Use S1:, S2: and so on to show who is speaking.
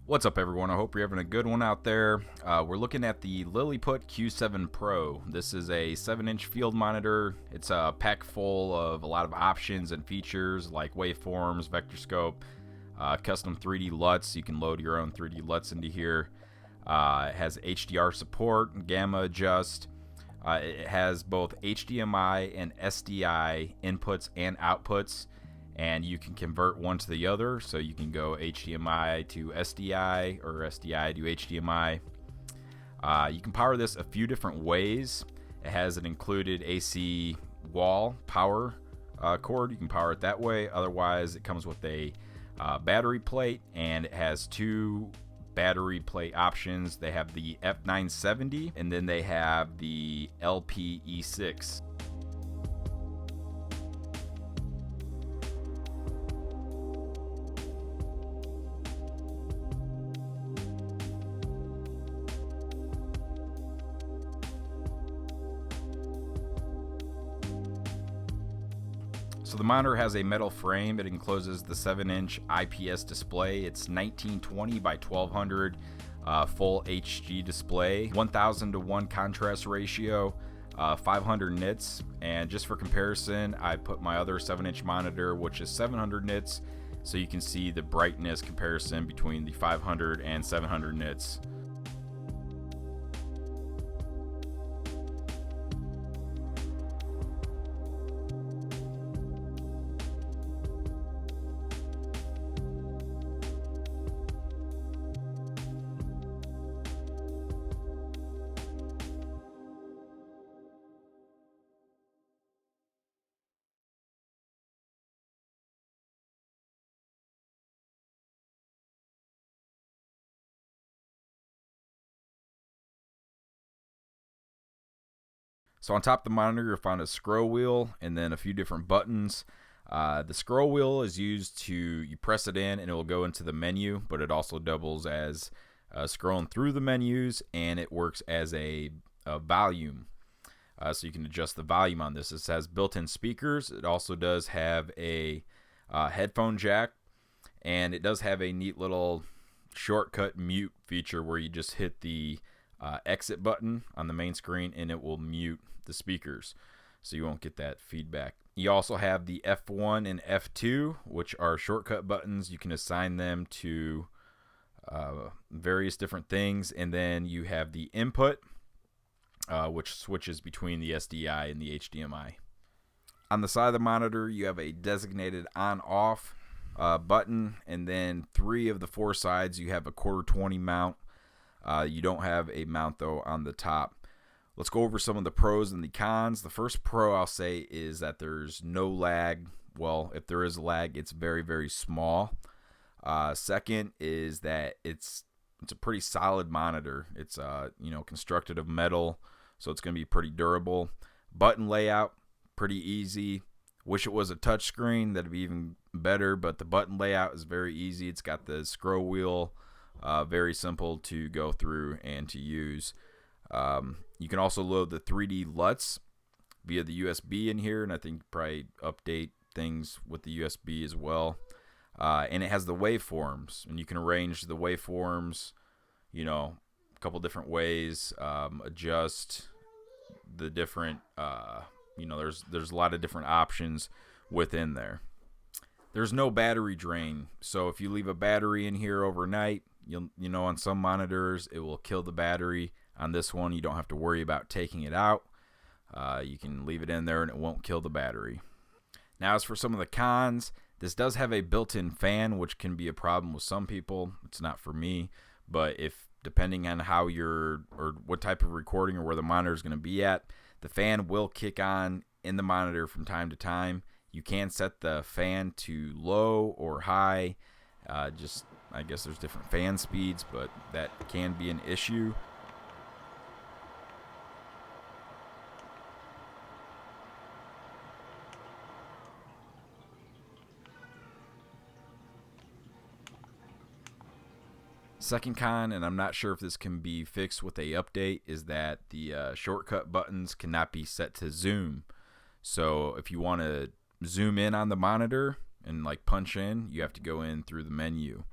S1: What's up, everyone? I hope you're having a good one out there. We're looking at the Lilliput Q7 Pro. This is a 7-inch field monitor. It's a pack full of a lot of options and features like waveforms, vector scope, custom 3D LUTs. You can load your own 3D LUTs into here. It has HDR support, gamma adjust. It has both HDMI and SDI inputs and outputs, and you can convert one to the other, so you can go HDMI to SDI or SDI to HDMI. You can power this a few different ways. It has an included AC wall power cord. You can power it that way. Otherwise, it comes with a battery plate, and it has two battery plate options. They have the F970, and then they have the LPE6. So the monitor has a metal frame. It encloses the 7-inch IPS display. It's 1920 by 1200 full HD display, 1000:1 contrast ratio, 500 nits. And just for comparison, I put my other 7-inch monitor, which is 700 nits, so you can see the brightness comparison between the 500 and 700 nits. So on top of the monitor, you'll find a scroll wheel and then a few different buttons. The scroll wheel is used to, you press it in and it will go into the menu, but it also doubles as scrolling through the menus, and it works as a volume. So you can adjust the volume on this. This has built-in speakers. It also does have a headphone jack, and it does have a neat little shortcut mute feature where you just hit the exit button on the main screen and it will mute the speakers, so you won't get that feedback. You also have the F1 and F2, which are shortcut buttons. You can assign them to various different things, and then you have the input, which switches between the SDI and the HDMI. On the side of the monitor, you have a designated on-off button, and then 3 of the 4 sides you have a 1/4-20 mount. You don't have a mount though on the top. Let's go over some of the pros and the cons. The first pro I'll say is that there's no lag. Well, if there is lag, it's very, very small. Second is that it's a pretty solid monitor. It's constructed of metal, so it's going to be pretty durable. Button layout, pretty easy. Wish it was a touch screen, that'd be even better, but the button layout is very easy. It's got the scroll wheel, very simple to go through and to use. You can also load the 3D LUTs via the USB in here, and I think probably update things with the USB as well. And it has the waveforms, and you can arrange the waveforms, a couple different ways, adjust the different, there's a lot of different options within there. There's no battery drain, so if you leave a battery in here overnight, on some monitors it will kill the battery. On this one, you don't have to worry about taking it out. You can leave it in there and it won't kill the battery. Now, as for some of the cons, this does have a built-in fan, which can be a problem with some people. It's not for me, but if depending on how or what type of recording or where the monitor is going to be at, the fan will kick on in the monitor from time to time. You can set the fan to low or high. I guess there's different fan speeds, but that can be an issue. Second con, and I'm not sure if this can be fixed with a update, is that the shortcut buttons cannot be set to zoom. So if you want to zoom in on the monitor and like punch in, you have to go in through the menu.